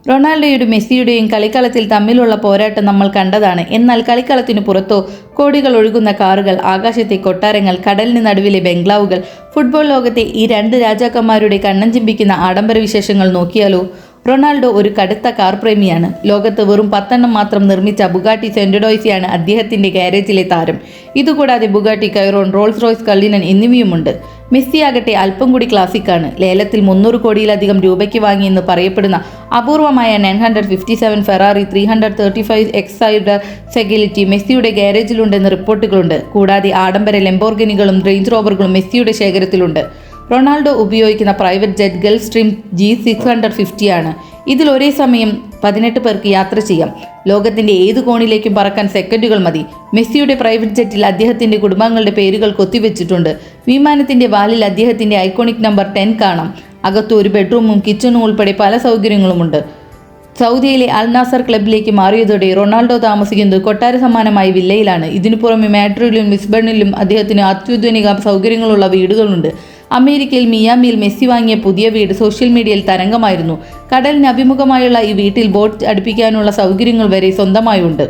റൊണാൾഡോയുടെയും മെസ്സിയുടെയും കളിക്കളത്തിൽ തമ്മിലുള്ള പോരാട്ടം നമ്മൾ കണ്ടതാണ്. എന്നാൽ കളിക്കളത്തിനു പുറത്തോ കോടികൾ ഒഴുകുന്ന കാറുകൾ, ആകാശത്തെ കൊട്ടാരങ്ങൾ, കടലിന് നടുവിലെ ബംഗ്ലാവുകൾ, ഫുട്ബോൾ ലോകത്തെ ഈ രണ്ട് രാജാക്കന്മാരുടെ കണ്ണം ചിമ്പിക്കുന്ന ആഡംബര വിശേഷങ്ങൾ നോക്കിയാലോ? റൊണാൾഡോ ഒരു കടുത്ത കാർ പ്രേമിയാണ്. ലോകത്ത് വെറും 10 മാത്രം നിർമ്മിച്ച ബുഗാട്ടി സെൻറ്റഡോയ്സിയാണ് അദ്ദേഹത്തിൻ്റെ ഗാരേജിലെ താരം. ഇതുകൂടാതെ ബുഗാട്ടി കൈറോൺ, റോൾസ് റോയ്സ് കള്ളിനൻ എന്നിവയുമുണ്ട്. മെസ്സിയാകട്ടെ അല്പം കൂടി ക്ലാസിക്കാണ്. ലേലത്തിൽ 300 കോടിയിലധികം രൂപയ്ക്ക് വാങ്ങിയെന്ന് പറയപ്പെടുന്ന അപൂർവമായ 957 ഫെറാറി 335 എക്സൈഡർ സെഗിലിറ്റി മെസ്സിയുടെ ഗാരേജിലുണ്ടെന്ന് റിപ്പോർട്ടുകളുണ്ട്. കൂടാതെ ആഡംബര ലെംബോർഗിനികളും റേഞ്ച് റോവറുകളും മെസ്സിയുടെ ശേഖരത്തിലുണ്ട്. റൊണാൾഡോ ഉപയോഗിക്കുന്ന private jet Gulf stream G650 ആണ്. ഇതിൽ ഒരേ സമയം 18 പേർക്ക് യാത്ര ചെയ്യാം. ലോകത്തിൻ്റെ ഏത് കോണിലേക്കും പറക്കാൻ സെക്കൻഡുകൾ മതി. മെസ്സിയുടെ പ്രൈവറ്റ് ജെറ്റിൽ അദ്ദേഹത്തിൻ്റെ കുടുംബാംഗങ്ങളുടെ പേരുകൾ കൊത്തിവെച്ചിട്ടുണ്ട്. വിമാനത്തിൻ്റെ വാലിൽ അദ്ദേഹത്തിൻ്റെ ഐക്കോണിക് നമ്പർ 10 കാണാം. അകത്ത് ഒരു ബെഡ്റൂമും കിച്ചണും ഉൾപ്പെടെ പല സൗകര്യങ്ങളുമുണ്ട്. സൗദിയിലെ അൽ നാസർ ക്ലബിലേക്ക് മാറിയതോടെ റൊണാൾഡോ താമസിക്കുന്നത് കൊട്ടാര സമാനമായ വില്ലയിലാണ്. ഇതിനു പുറമെ മാഡ്രിഡിലും ലിസ്ബണിലും അദ്ദേഹത്തിന് അത്യാധുനിക സൗകര്യങ്ങളുള്ള വീടുകളുണ്ട്. അമേരിക്കയിൽ മിയാമിയിൽ മെസ്സി വാങ്ങിയ പുതിയ വീട് സോഷ്യൽ മീഡിയയിൽ തരംഗമായിരുന്നു. കടലിന് അഭിമുഖമായുള്ള ഈ വീട്ടിൽ ബോട്ട് അടുപ്പിക്കാനുള്ള സൗകര്യങ്ങൾ വരെ സ്വന്തമായുണ്ട്.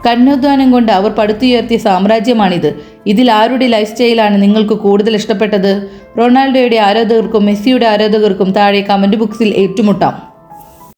കഠിനാധ്വാനം കൊണ്ട് അവർ പടുത്തുയർത്തിയ സാമ്രാജ്യമാണിത്. ഇതിൽ ആരുടെ ലൈഫ് സ്റ്റൈലാണ് നിങ്ങൾക്ക് കൂടുതൽ ഇഷ്ടപ്പെട്ടത്? റൊണാൾഡോയുടെ ആരാധകർക്കും മെസ്സിയുടെ ആരാധകർക്കും താഴെ കമൻറ്റ് ബോക്സിൽ ഏറ്റുമുട്ടാം.